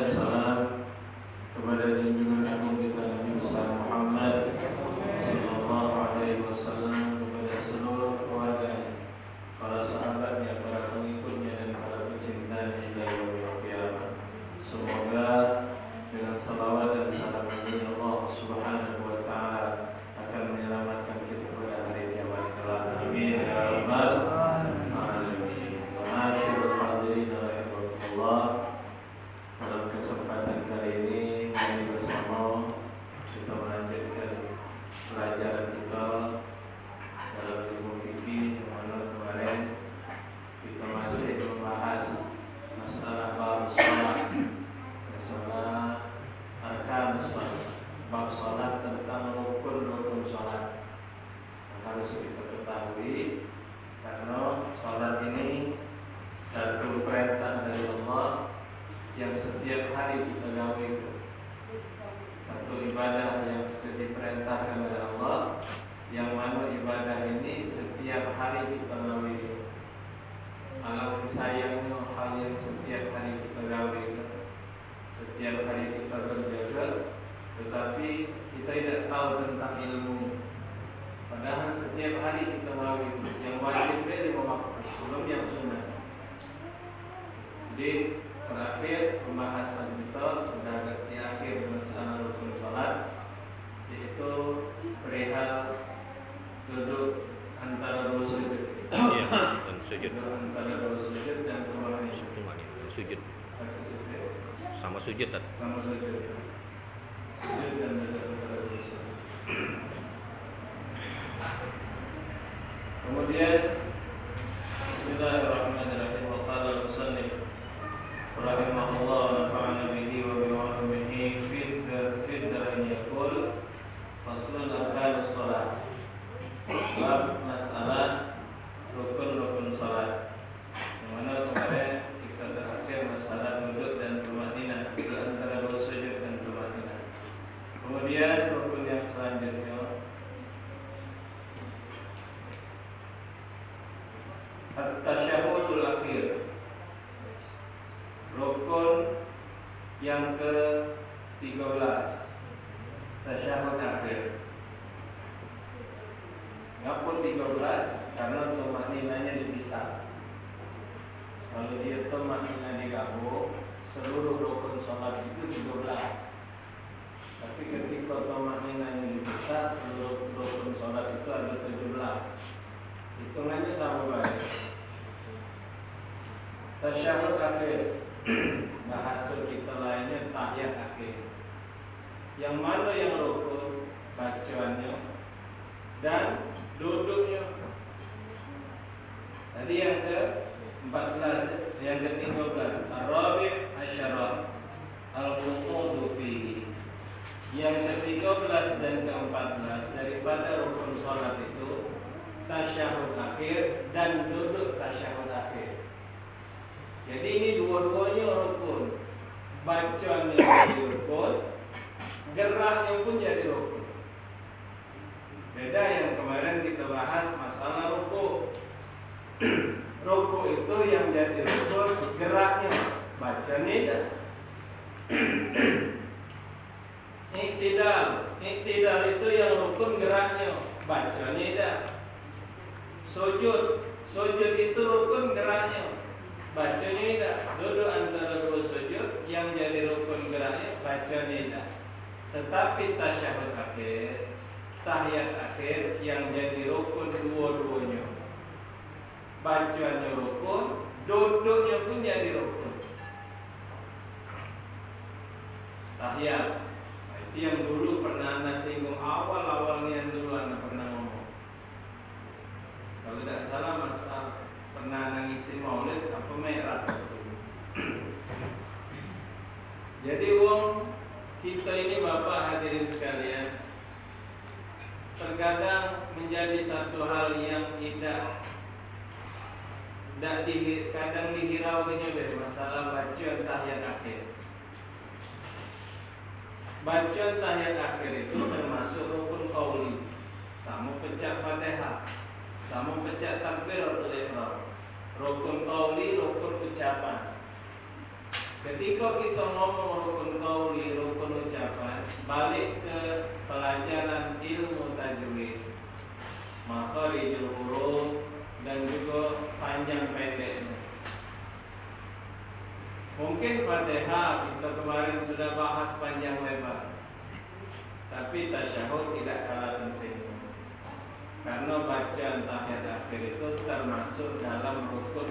dan salam kepada junjungan agung kita Nabi besar Muhammad sallallahu alaihi wasallam, kepada seluruh keluarga, para sahabatnya, para pengikutnya dan para pecintanya hingga yaumil qiyamah. Semoga dengan salawat dan salam ini Allah Subhanahu wa taala akan menyelamatkan kita pada hari kiamat kelak. Amin ya rabbal alamin. Ma'asyiral hadirin rahimakumullah. Dalam kesempatan kali ini mari bersama kita melanjutkan pelajaran kita dalam ilmu fikih, yang mana kemarin kita masih membahas masalah bab salat, masalah arkan salat, bab salat tentang rukun-rukun salat. Harus kita ketahui karena salat ini satu perintah dari Allah yang setiap hari kita gawe, satu ibadah yang diperintahkan oleh Allah, yang mana ibadah ini setiap hari kita gawe. Alam sayangnya hal yang setiap hari kita gawe, setiap hari kita berjaga, tetapi kita tidak tahu tentang ilmu. Padahal setiap hari kita gawe, yang wajib dari waktu sebelum yang sunnah. Jadi terakhir pembahasan kita sudah di akhir masalah rukun salat, yaitu perihal duduk antara dua sujud. Iya, dan sujud. Duduk antara dua sujud dan kemarin Sujud. Sama sujud tadi. sama sujud. Sujud dan duduk antara dua sujud. Kemudian Bismillahirrahmanirrahim. Wa qala al-musannif rahimahullah wa nafa'ana bihi wa bi ulumihi fi darin yaqul faslun arkanus shalah. Bab masalah rukun-rukun salat. Yang mana kemarin kita terakhir masalah duduk dan tumakninah, duduk antara dua sujud dan tumakninah. Kemudian rukun yang selanjutnya at-tasyahhudul akhir. Rukun yang ke-13, tasyahud akhir. Ngapun 13? Karena tumakninahnya dipisah. Kalau dia tumakninah digabung, seluruh rukun sholat itu 13. Tapi ketika tumakninahnya dipisah, seluruh rukun sholat itu ada 17. Hitungannya sama baik. Tasyahud akhir, bahasa kita lainnya tahiyat akhir. Yang mana yang rukun bacaannya dan duduknya. Tadi yang ke-14, yang ke-13 Ar-Rabi' Asyara Al-Qu'udu fihi. Yang ke-13 dan ke-14 daripada rukun salat itu tasyahud akhir dan duduk tasyahud akhir. Jadi ini dua-duanya rukun. Bacaannya jadi rukun, geraknya pun jadi rukun. Beda yang kemarin kita bahas masalah ruku. Ruku itu yang jadi rukun geraknya, bacanya tidak. Iktidal itu yang rukun geraknya, bacanya tidak. Sujud itu rukun geraknya, bacanya tidak. Duduk antara dua sujud yang jadi rukun geraknya, bacanya tidak. Tetapi tasyahud akhir, tahiyat akhir yang jadi rukun dua-duanya. Bacanya rukun, duduknya pun jadi rukun. Tahiyat, itu yang dulu pernah Anda singgung awal-awalnya yang dulu Anda pernah ngomong. Kalau tidak salah masalah pernah nangisin maulid apa merah. Jadi wong kita ini Bapak hadirin sekalian, terkadang menjadi satu hal yang kadang dihiraukannya oleh masalah bacaan tahiyat akhir. Bacaan tahiyat akhir itu termasuk rukun qauli, sama pecah Fatihah, sama pecah takbiratul ihram. Rukun qauli, rukun ucapan. Ketika kita ngomong rukun qauli, rukun ucapan, balik ke pelajaran ilmu tajwid, makharijul huruf dan juga panjang pendeknya. Mungkin Fatihah kita kemarin sudah bahas panjang lebar, tapi tasyahud tidak kalah penting. Karena bacaan tahiyat akhir itu termasuk dalam rukun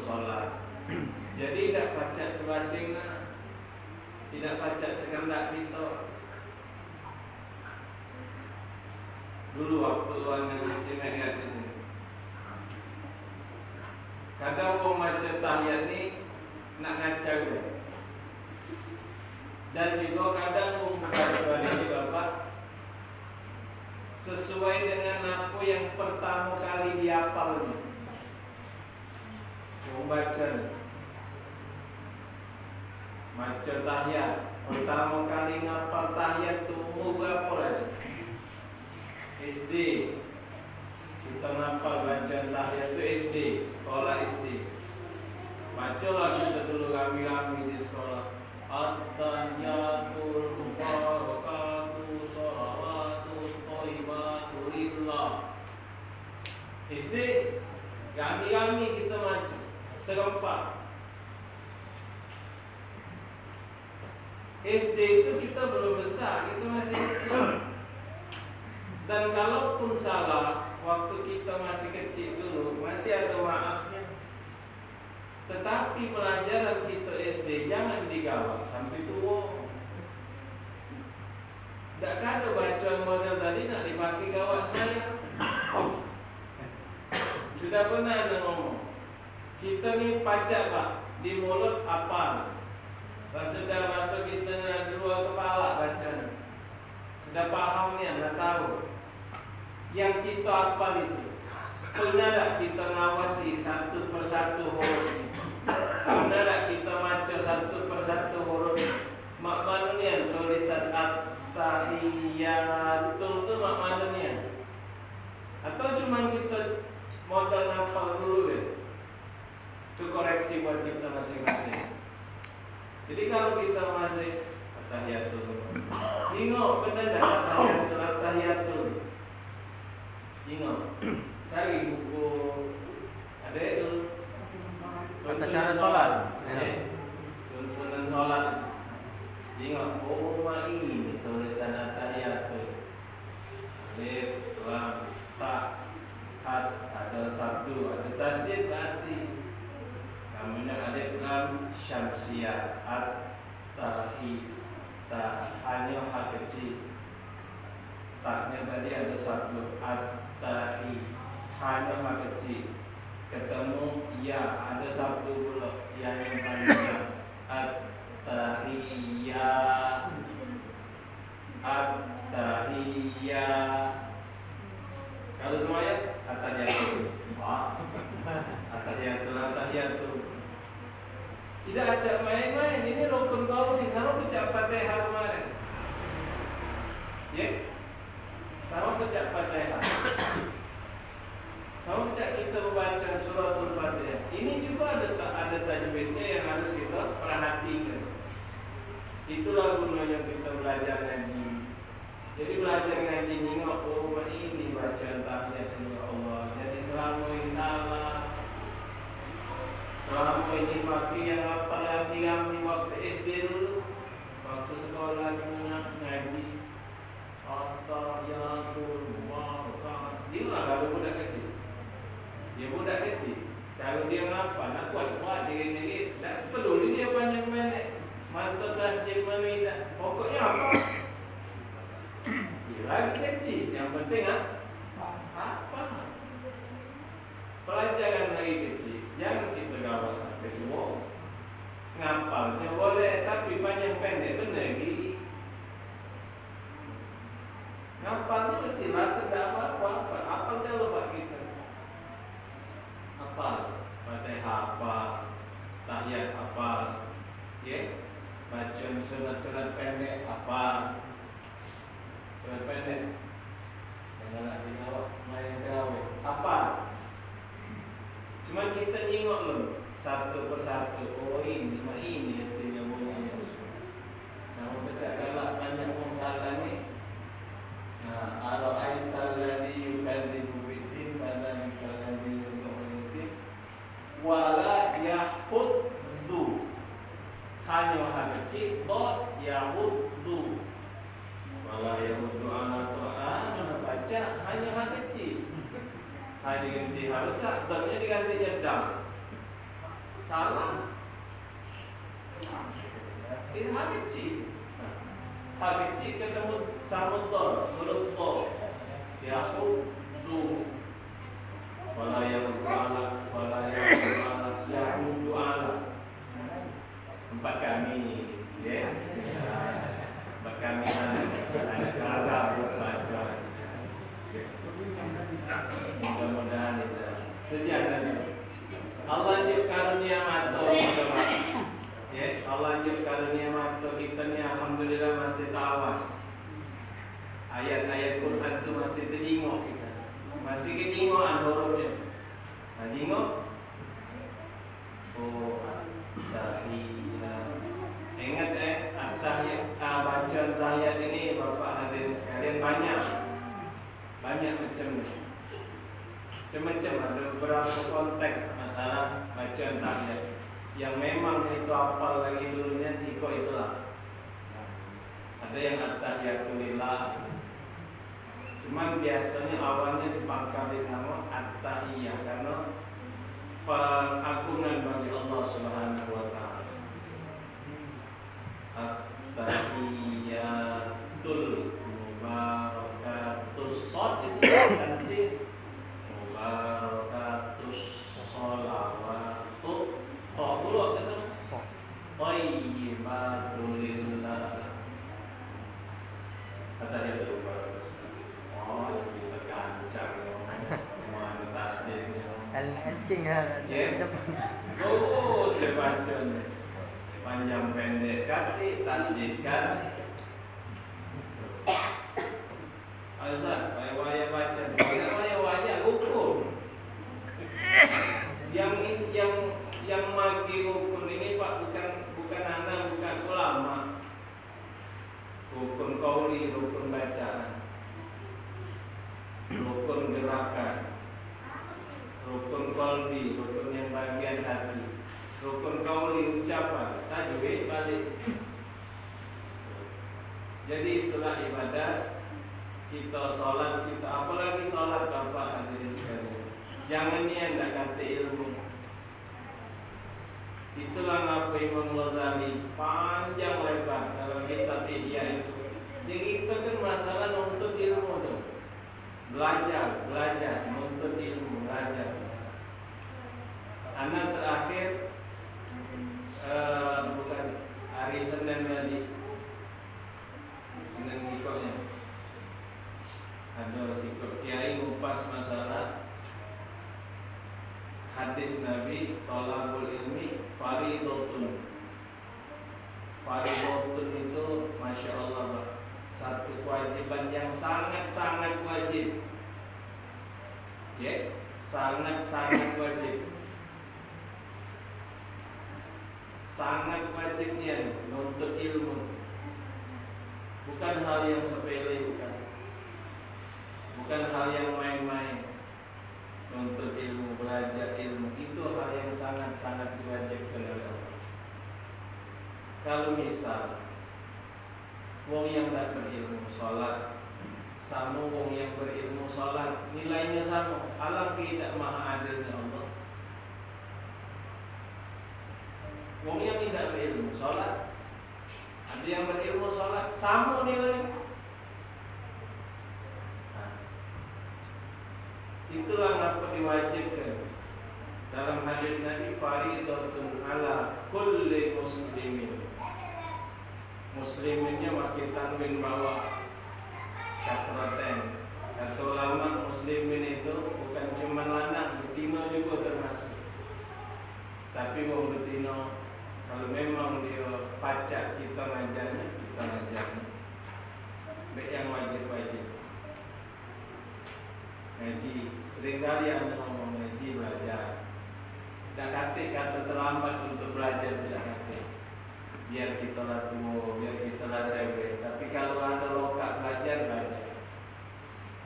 sholat. Jadi tidak baca sebasing, tidak baca sekendak kita. Dulu waktu orang isi mengingat di sini, kadang orang baca tahiyat ni nak ngacau dia. Dan juga kadang orang baca ini bapak sesuai dengan apa yang pertama kali dihafalnya. Orang baca ni baca tahiyat pertama kali ngapal tahiyat tu umur berapa aja? SD. Kita ngapal bacaan tahiyat tu SD, sekolah SD. Bacalah kita dulu kami di sekolah. At-tahiyatul mubarakatuh sholawatut thayyibatul lillah. SD kami kita baca serempak. SD itu kita belum besar, kita masih kecil. Dan kalaupun salah, waktu kita masih kecil dulu, masih ada maafnya. Tetapi pelajaran kita SD jangan digawat sampai tua. Tak ada bacaan model tadi nak dipakai gawat saya. Sudah pernah ada ngomong, kita ni pacak pak, di mulut apa? Sudah masuk kita nak dua kepala bacaan. Sudah paham ni, anda tahu. Yang kita hafal itu, pernah tak kita ngawasi satu persatu huruf ini? Pernah tak kita baca satu persatu huruf ini? Mak mana ni yang tulisan at-tahiyatul tu mak mana ni? Atau cuma kita modal ngapal dulu deh? Itu koreksi buat kita masing-masing. Jadi kalau kita masih at-tahiyatul, tengok benar tak at-tahiyatul? Tengok, cari buku ada itu tata cara sholat, tuntunan sholat. Tengok, oh ini tulisan at-tahiyatul. Alif, lam, ta, hat, ada sabdu, ada tasdid berarti. Namanya alif lam syamsiyah, at-tahi, ta, hanya hak kecil. Taknya tadi ada sabdu, at-tahi, hanya hak kecil. Ketemu ya, ada sabdu pula yang panjang, at-tahiyah, at-tahiyah. Kalau semuanya at-tahiyatul, at-tahiyatul. Tidak ajak main-main. Ini rukun qauli. Sama baca Fatihah kemarin. Ya, sama baca Fatihah. Sama baca kita membaca suratul Fatihah. Ini juga ada tajwidnya yang harus kita perhatikan. Itulah gunanya kita belajar ngaji. Jadi belajar ngaji ingat, oh ini bacaan tahiyat ya Allah. Jadi selama ini salah, selama ini pakai yang apa lagi waktu SD dulu, waktu sekolah ngaji. At-tahiyatul mubarakatuh. Dia lah kalau budak kecil. Dia budak kecil. Kalau dia ngapa, nak kuat dikit-dikit, tak peduli dia panjang pendek. Mantap tasdid mana, pokoknya apa? Dia lagi kecil, yang penting apa? Pelajaran lagi kecil, jangan kita gawat sampai tua. Ngapalnya boleh, tapi panjang pendek benar lagi. Ngapalnya silakan, tidak apa-apa. Apal dia lupa kita. Apa? Fatihah apa? Tahiyat apa? Ya? Baca surat-surat pendek apa? Surat pendek. Jangan nak dijawab main gawe. Apa? Cuma kita nyingok loh. satu persatu. Oh ini artinya bunyinya. Sama baca galak banyak masalah ni. Nah, ara'aital ladzi yukadzibu biddin fadzalika alladzi yud'u bid wala yahuddu. Hanya kecil dot yahuddu. Wala yahuddu ala ta'ala baca hanya kecil. Hanya diganti harsa, dotnya diganti jadam. Salah. Ini hak kecil. Hak kecil ketemu sama dot, huruf dot. Yahuddu. Wala yahuddu ala, wala yahuddu ala, yahuddu ala. Tempat kami, ya. Tempat kami ada kala baca. Mudah-mudahan itu jangan. Allah lanjut karunia mata kita, ya. Allah lanjut karunia mata kita ni alhamdulillah masih tawas. Ayat-ayat Quran tu masih terjengok kita. Masih kejingokan hurufnya. Jengok. Oh, tahiyat. Ingat tahiyat, bacaan tahiyat ini Bapak hadirin sekalian banyak macam-macam ada beberapa konteks masalah bacaan tahiyat yang memang itu hafal lagi dulunya ciko itulah. Ada yang at-tahiyatu lillah. Cuman biasanya awalnya dipangkal di nama at-tahiyah karena pengagungan bagi Allah Subhanahu wa taala. At-tahiyatul mubarakatus shad itu tansih mubarakatus sholawatu qawlu kata thayyibatul lillah. At-tahiyatul mubarakatus. Oh, kita gancang mana tasdidnya. Al-Ancing ha. Terus dibaca panjang pendek kati tasdidkan. Azan, waya baca, waya hukum. Yang magi hukum ini Pak bukan anak, bukan ulama. Hukum qauli, hukum bacaan. Rukun gerakan, rukun qalbi, rukun yang bagian hati, rukun qauli ucapan, tajwid balik. Jadi itulah ibadah kita, sholat kita, apalagi sholat Bapak hadirin sekalian. Jangan niat tak kata ilmu. Itulah ngapa Imam Ghazali panjang lebar dalam kitab Ihya itu. Jadi itu kan masalah untuk ilmu tu. Belajar, menuntut ilmu, belajar. Anak terakhir bukan hari Senin tadi, Senin sikoknya. Ada sikok kiai ngupas masalah hadis Nabi thalabul ilmi fardhatun. Fardhatun itu Masya Allah Pak, satu kewajiban yang sangat-sangat wajib. Ya, sangat-sangat wajib. Sangat wajibnya menuntut ilmu. Bukan hal yang sepele, bukan hal yang main-main. Menuntut ilmu, belajar ilmu itu hal yang sangat-sangat diwajibkan oleh Allah. Kalau misal wong yang tak berilmu sholat sama wong yang berilmu sholat nilainya sama, alam tidak maha adilnya Allah. Wong yang tidak berilmu sholat, ada yang berilmu sholat sama nilainya. Nah, itulah apa diwajibkan dalam hadis Nabi fardhatun ala kulli muslimin. Musliminnya makin tanwin bawah kasraten. Kata ulama muslimin itu bukan cuma lanang, betina juga termasuk. Tapi mau betina kalau memang dia pacak kita ngajarnya, baik yang wajib-wajib. Ngaji, seringkali anda ngomong ngaji belajar. Tak kata terlambat untuk belajar, tidak kata. Biar kita lah tua, biar kita lah sewe. Tapi kalau ada lokak belajar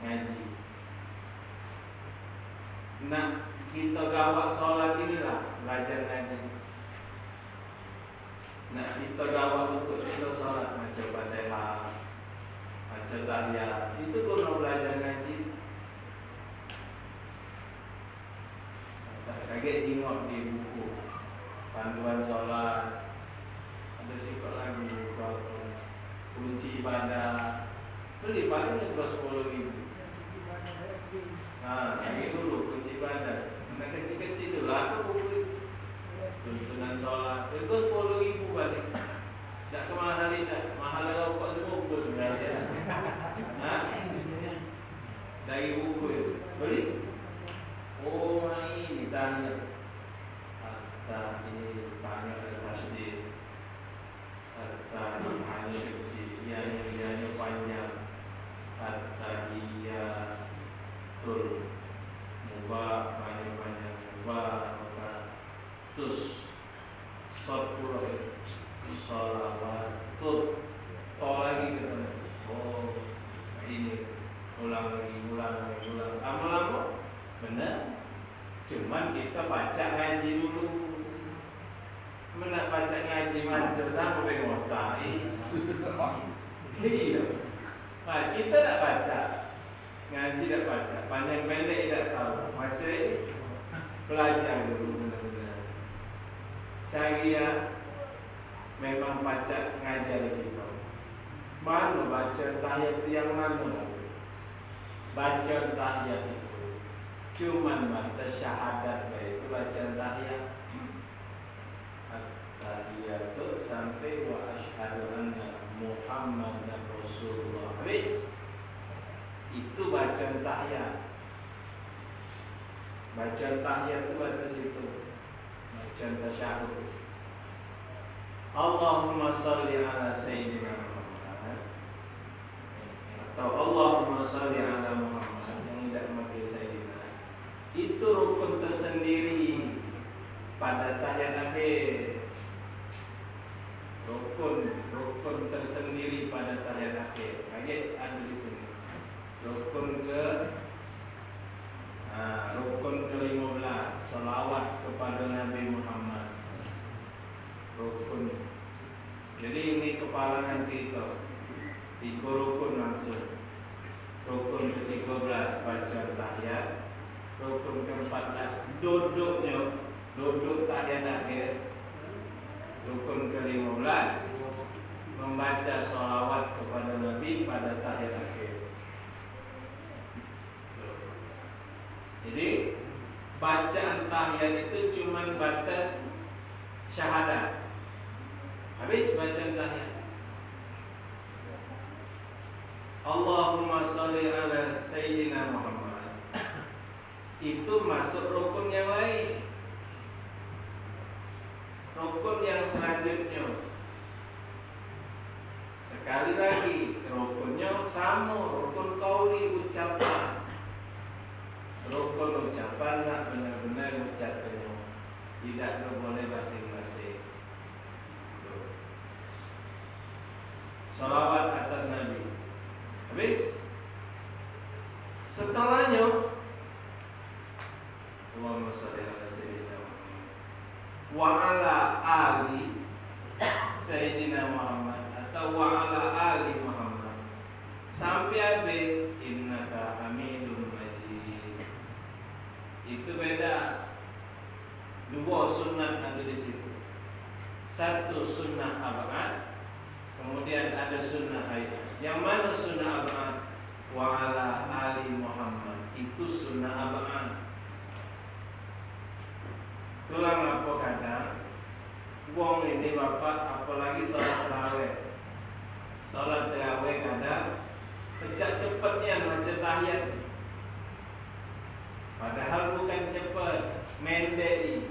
ngaji. Nak kita gawat solat inilah belajar ngaji. Nak kita gawat untuk kita solat macam Fatihah, macam tahiyat, itu pun belajar ngaji. Kaget tengok di buku panduan solat. Ada sikap lagi kunci ibadah. Beli paling itu 10.000. Yang itu dulu kunci ibadah. Anak kecil-kecil tu lah aku buku tuntunan solat. Itu 10.000 balik. Tak kemahal tak. Mahal rokok semua buku sebenarnya. Dari buku itu beli. Oh ini tanya. Ini tanya dari tasdid. Tadi hanya kecil, yang panjang. At-tahiyatul mubah, banyak mubah, terus sholawatut, lagi ke sana. Oh ini ulang lagi. Lama-lama benar. Cuman kita baca ngaji dulu. Mana baca ngaji macam sampai ngotak. Iya. Kita tak baca. Ngaji tak baca. Panjang pendek tak tahu. Baca ini belajar dulu benar-benar. Cari memang baca ngajar kita. Mana baca tahiyat yang mana? Baca tahiyat itu cuman baca syahadat itu baca tahiyat. Tahiyatu sampai wa asyhadu anna Muhammadan Rasulullah. Habis itu bacaan tahiyat. Bacaan tahiyat itu ada situ. Bacaan tasyahud. Allahumma salli ala sayyidina Muhammad. Atau Allahumma salli ala Muhammad, yang tidak memakai sayyidina. Itu rukun tersendiri pada tahiyat akhir. Rukun tersendiri pada tahiyat akhir. Ayat ada di sini. Rukun ke-15, salawat kepada Nabi Muhammad. Rukun. Jadi ini kepalangan cerita. 3 rukun langsung. Rukun ke-13 baca tahiyat. Rukun ke-14 duduk tahiyat akhir. Rukun ke-15 membaca sholawat kepada Nabi pada tahiyat akhir. Jadi bacaan tahiyat itu cuma batas syahadat. Habis bacaan tahiyat. Allahumma sholli ala sayyidina Muhammad. Itu masuk rukun yang lain. Rukun yang selanjutnya. Sekali lagi, rukunnya sama, rukun qauli ucapan. Rukun ucapan nak benar-benar ucapkannya. Tidak boleh basing-basing. Salawat atas Nabi. Habis. Setelahnya Allahumma sholli ala sayyidina wa ala ali Sayyidina Muhammad atau wa ala ali Muhammad sampai habis innaka hamidun majid. Itu beda. 2 sunnah ada di situ. 1 sunnah abad, kemudian ada sunnah hayat. Yang mana sunnah abad? Wa ala ali Muhammad. Itu sunnah abad. Tulang apa kadang wong ini bapak, apalagi sholat tarawih. Sholat tarawih kadang pecah cepatnya baca tahiyat. Padahal bukan cepat, mendek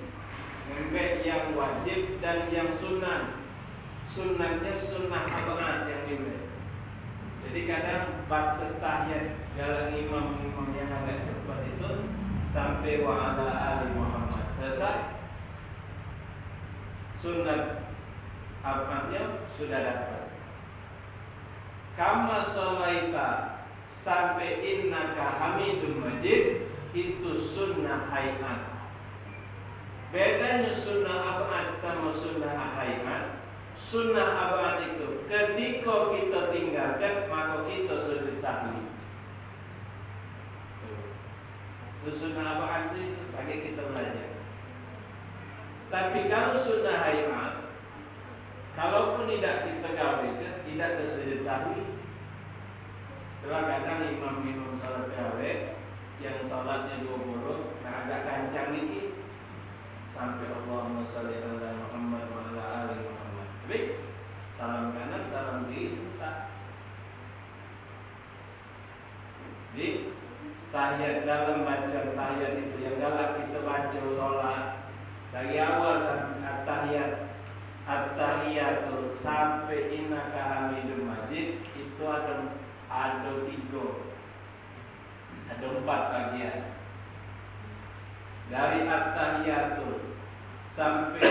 yang wajib dan yang sunnah. Sunnahnya sunnah abad yang ini. Jadi kadang batas tahiyat dalam imam yang agak cepat itu sampai wa ala ali Muhammad. Selesai, sunat apanya sudah dapat. Kama sholaita sampai innaka hamidun majid itu sunnah hayat. Bedanya sunnah abad sama sunnah hayat. Sunnah abad itu ketika kita tinggalkan maka kita sujud sahwi. Itu sunnah abad itu bagi kita belajar. Tapi kalau sunnah hayat, kalaupun tidak kita gawekan, tidak ada sujud sahwi. Kadang-kadang imam salat gawe yang salatnya 20 agak kancang dikit sampai Allahumma sholli ala Muhammad wa ala ali Muhammad. Habis salam kanan, salam kiri, selesai. Jadi tahiyat dalam baca tahiyat itu yang galak kita baca sholat dari awal sampai at-tahiyatul sampai innaka hamidun majid itu ada 4 bagian. Dari at-tahiyatul sampai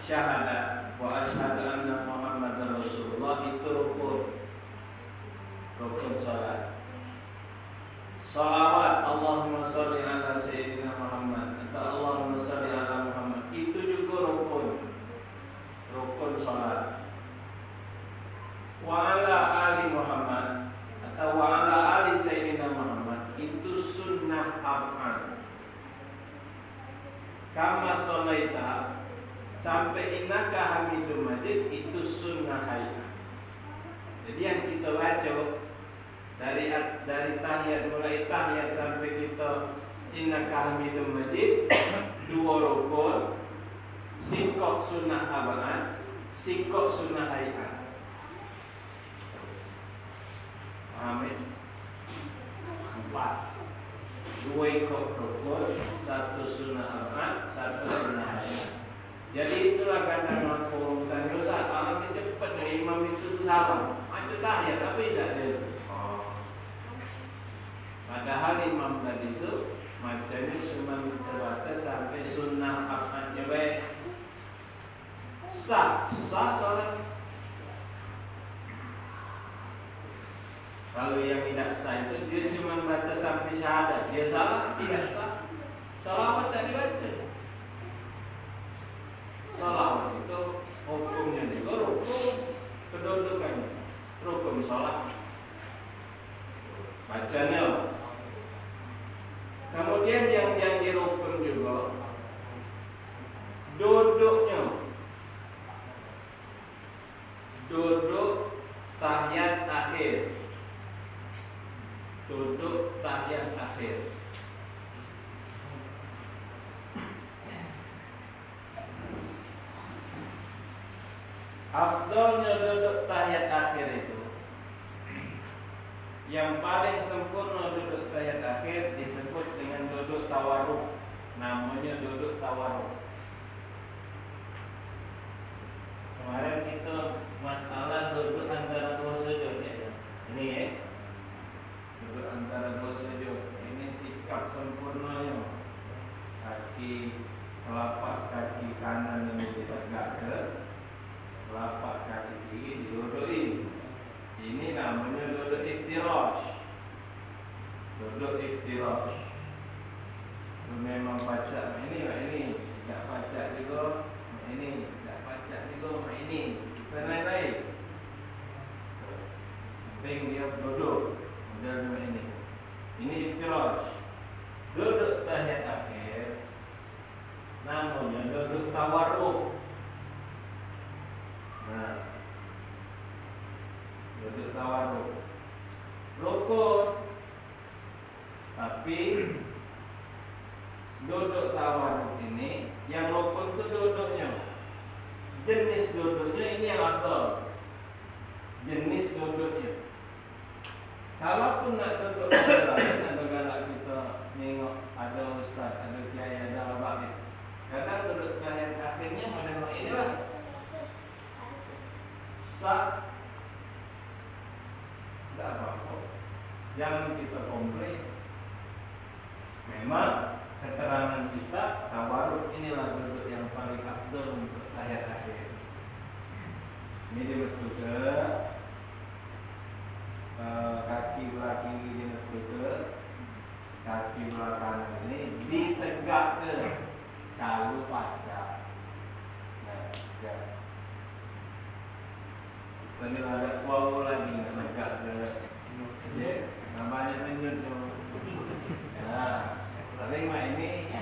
syahadat wa asyhadu anna Muhammadar Rasulullah itu rukun salat. Salawat Allahumma sholli ala sayyidina Muhammad atau Allahumma sholli ala Muhammad itu juga rukun salat. Wa ala ali Muhammad atau wa ala ali sayyidina Muhammad itu sunnah abad. Kama sholaita sampai innaka hamidun majid itu sunnah hayat. Jadi yang kita baca dari tahiyat, mulai tahiyat sampai kita innaka hamidun majid 2 rukun, sikok sunnah abad, sikok sunnah hayat. Amin. 4. 2 ikut rukun, 1 sunnah abad, 1 sunnah hayat. Jadi itulah kadang mafhum dan dosa. Kalau cepat dari imam itu salah, macam tahiyat tapi tidak ada. Padahal imam tadi itu macamnya cuma sebatas sampai sunnah abadnya baik. Sah sholat. Kalau yang tidak sah itu dia cuma batas sampai syahadat, dia salah, tidak sah. Salawat tak dibaca. Salawat itu hukumnya juga rukun, kedudukannya rukun salat. Bacanya. Kemudian yang jadi rukun juga duduknya. Duduk tahiyat akhir. Duduk tahiyat akhir. Afdalnya duduk tahiyat akhir itu, yang paling sempurna duduk tahiyat akhir disebut dengan duduk tawarruk. Namanya duduk tawarruk. Kemarin kita masalah duduk antara 2 sujud ya. Ini ya. Duduk antara 2 sujud. Ini sikap sempurnanya. Kaki telapak kaki kanan ini ditegakkan, telapak kaki kiri didudukin. Ini namanya duduk iftirash. Duduk iftirash. Itu memang baca ini, tidak baca juga ini, tidak baca juga ini. Kita lain-lain. Penting dia duduk modelnya ini. Ini iftirash. Duduk tahiyat akhir namanya duduk tawarruk. Nah, duduk tawarruk rukun, tapi duduk tawarruk ini yang rukun itu duduknya, jenis duduknya ini yang afdal, jenis duduknya. Kalaupun nak duduk ada galak kita nengok ada ustaz, ada kiai, ada abang, kadang duduk tahiyat akhirnya model inilah sah. Tidak apa-apa, jangan kita komplain. Memang keterangan kita, tawarruk inilah duduk yang paling afdal untuk tahiyat akhir. Ini dibetul ke kaki belah kiri dibetul ke kaki belah kanan ini ditegak ke kalau baca. Nah, ya. Ini ada wow lagi tegak ke. Ya, namanya menyut. Nah, tapi mak ini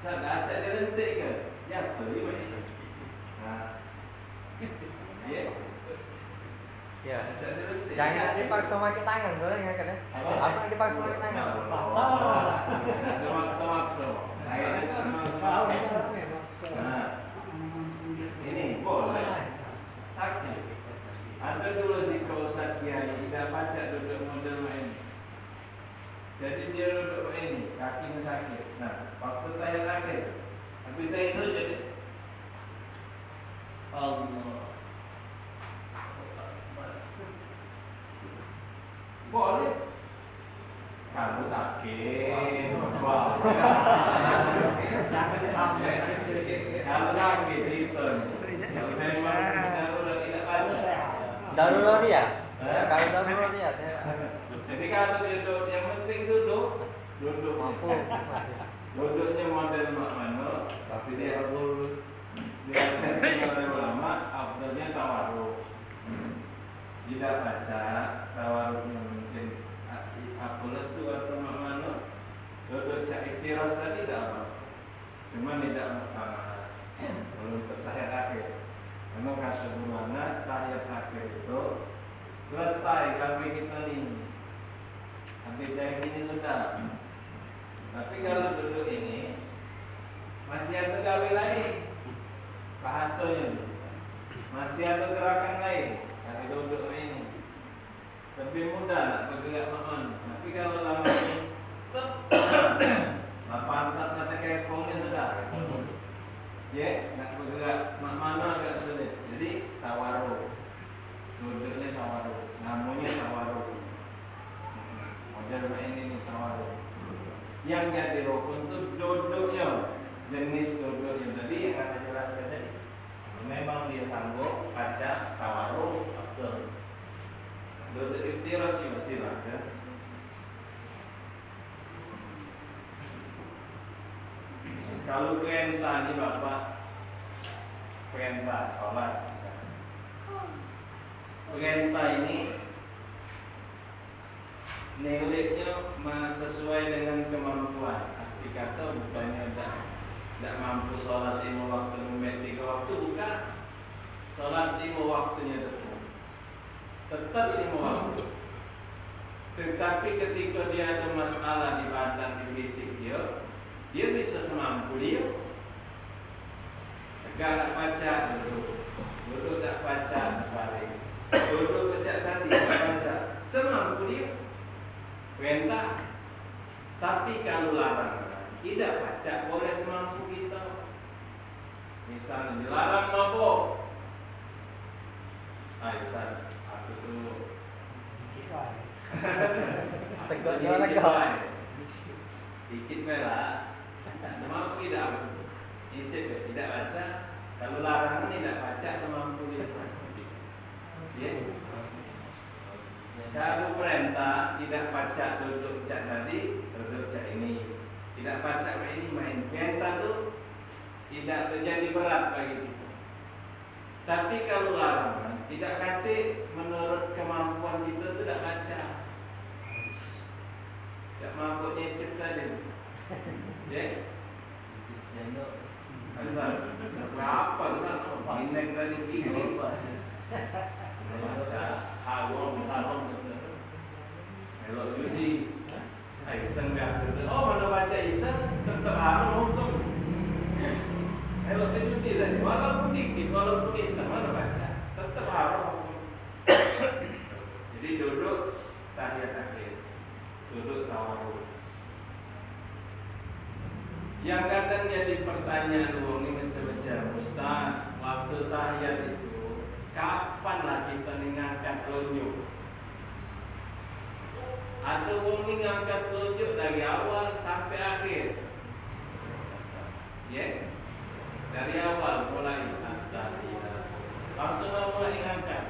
saya ajak dia lentik ke? Ya, betul ini. Nah, ya. Ya. Ajak dia lentik. Jangan dipaksa pakai tangan tuh ya kan ya. Apa dipaksa pakai tangan? Ada maksa-maksa. Saya Nah, ini boleh. Sakit. Ada dulu si kau Ustaz Kiai tidak baca duduk model ini. Jadi dia duduk ini, kakinya sakit. Nah, waktu tahiyat akhir, habis tahiyat sujud, Allah. Boleh. Kalau sakit, wah. Jangan sampai. Kalau sakit itu. Kalau memang darurat tidak baca. Darurat ya? Kalau darurat ya. Jadi kalau duduk, yang penting duduk. Mampu. Duduknya model mana? Tapi dia model ulama, afdalnya tawarruk. Tidak baca tawarruknya mungkin apa lesu atau mana. Duduk cak iftiras tadi tidak apa. Cuma tidak muktamad. Belum tahiyat akhir. Memang kata gimana tahiyat akhir itu selesai kami kita ini. Habis dari sini sudah. Tapi kalau duduk ini masih ada gawe lain. Bahasanya masih ada gerakan lain. Kalau duduk ini lebih mudah nak bergerak makan. Tapi kalau lama ini pantat kata kepongnya sudah. Ya, nak bergerak mana agak sulit. Jadi tawarruk. Duduknya tawarruk. Namanya tawarruk. Model ini tawarruk. Yang jadi rukun itu duduknya, jenis duduknya. Tadi yang akan jelaskan tadi. Memang dia sanggup baca tawarruk afdal. Duduk iftiras juga silakan. Kalau perintah ni bapak, perintah solat misalnya. Perintah ini nilainya sesuai dengan kemampuan. Arti kata bukannya tidak mampu solat 5 waktu, 3 waktu, bukan. Solat 5 waktunya tetap 5 waktu. Tetapi ketika dia ada masalah di badan, di fisik dia bisa semampu dia. Tegak nak baca, duduk tak baca, balik. Duduk baca tadi, tak baca, semampu dia. Perintah. Tapi kalau larangan, tidak baca boleh semampu kita. Misalnya dilarang mabuk. Ustaz, aku dulu. Tegak dia lega. Dikit bela. Mau tidak? Icip tidak baca. Kalau larangan tidak baca semampu dia. Ya. Kalau perintah tidak baca duduk cak tadi, duduk cak ini. Tidak baca ini main. Perintah tu tidak terjadi berat bagi kita. Tapi kalau larangan tidak kata menurut kemampuan kita tidak baca. Cak mabuknya cip tadi. Ya. Asal apa asal minyak tadi ini. Baca haram. Kalau judi, iseng dah. Oh mana baca iseng tetap haram hukum. Kalau judi tadi, walaupun dikit, walaupun iseng mana baca, tetap haram hukum. Jadi duduk tahiyat akhir, duduk tawarruk. Yang kadang jadi pertanyaan ini macam-macam, Ustaz, waktu tahiyat itu kapanlah kita meninggalkan lonjong? Ada wong ni ngangkat telunjuk dari awal sampai akhir. Ya. Dari awal mulai at-tahiyat. Langsung mulai ngangkat.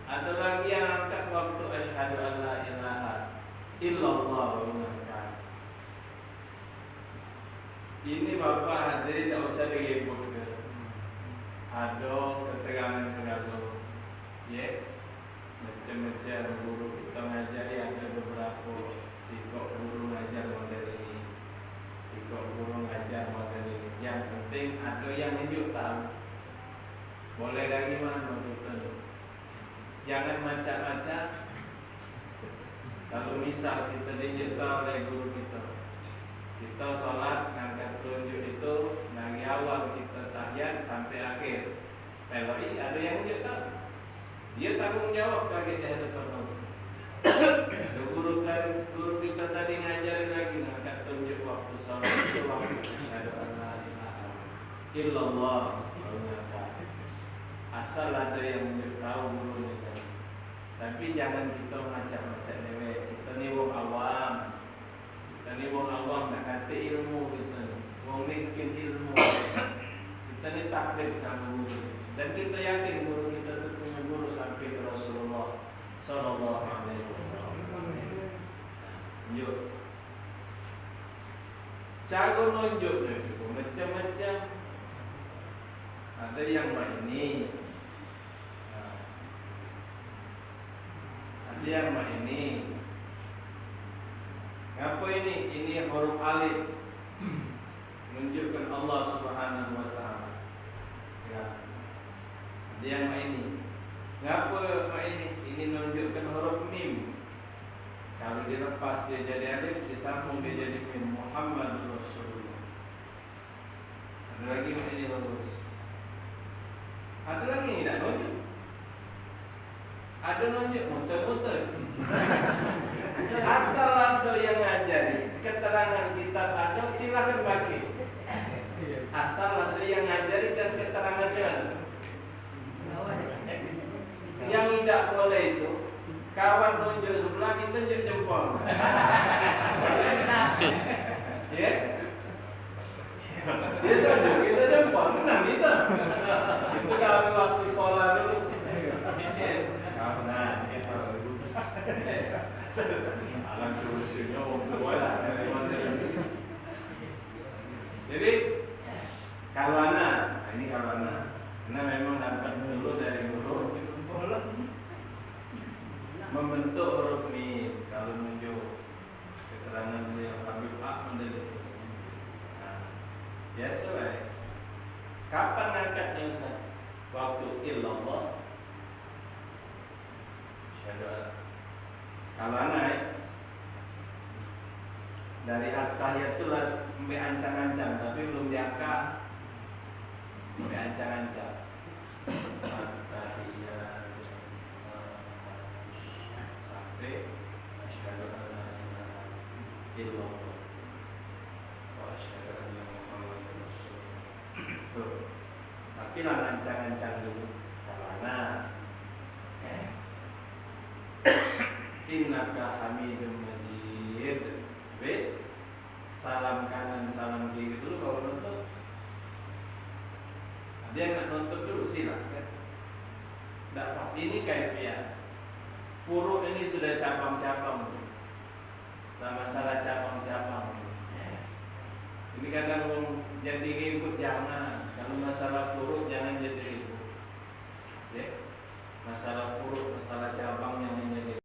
Ada lagi yang angkat waktu asyhadu an la ilaha illallah mengangkat. Ini Bapak hadirin tak usah diributkan. Ada keterangan-keterangan. Ya. Macam-macam guru kita ngajari ada beberapa sikap guru ngajar model ini, sikap guru ngajar model ini. Yang penting ada yang tunjuk tahu. Boleh dari mana betul. Jangan macam-macam. Kalau misal kita tunjuk tahu oleh guru kita sholat ngangkat telunjuk itu dari awal kita tahiyat sampai akhir. Kalau ada yang tunjuk tahu. Dia tanggung jawab bagi di hadapan Allah. Guru kita tadi ngajarin lagi ngangkat tunjuk waktu salat itu waktu asyhadu an la ilaha illallah mengangkat. Asal ada yang tahu guru kita. Tapi jangan kita macam-macam dewe. Kita ni wong awam. Kita ni wong awam nak kata ilmu kita ni. Wong miskin ilmu. Kita ni taklid sama guru. Dan kita yakin guru kita tu punya guru sampai ke Rasulullah sallallahu alaihi wasallam. Yuk. Cara nunjuk itu macam-macam. Ada yang ini. Ada yang ini. Apa ini? Ini huruf alif. Menunjukkan Allah Subhanahu wa taala. Ya. Dia yang ini. Ngapa ini? Ini menunjukkan huruf mim. Kalau dilepas dia jadi alif, disambung dia jadi mim. Muhammadur Rasulullah. Ada lagi ini bagus. Ada lagi yang tidak nunjuk. Ada nunjuk muter-muter. Asal ada yang ngajari, keterangan kita ada, silakan pakai. Asal ada yang ngajari dan keterangannya. Yang tidak boleh itu kawan nunjuk sebelah, kita tunjuk jempol. Ya? Dia tunjuk, kita jempol. Menang kita. Itu kalau waktu sekolah dulu. Nah, itu. Alam solusinya untuk wala. Jadi kalwana, ini kalwana. Karena memang dapat dulu dari guru membentuk huruf mim. Kalau menunjuk keterangan beliau Habib Ahmad nah, biasa lah. Kapan angkatnya Ustaz? Waktu illallah. Syahadu. Kalau naik dari at-tahiyat itu lah sampai ancang-ancang, tapi belum diangkat. Sampai ancang-ancang. At-tahiyat sampai asyhadu an la ilaha illallah wa asyhadu anna Muhammadar Rasulullah. Tapi lah ancang-ancang dulu. Karena innaka hamidun majid. Wes, salam kanan, salam kiri dulu baru nonton. Ada yang nak nonton dulu silakan. Dapat ini kaifiah. Furu ini sudah cabang-cabang. Tak masalah cabang-cabang. Ini kadang jadi ribut, jangan. Kalau masalah furu jangan jadi ribut. Ya. Masalah furu, masalah cabang yang menjadi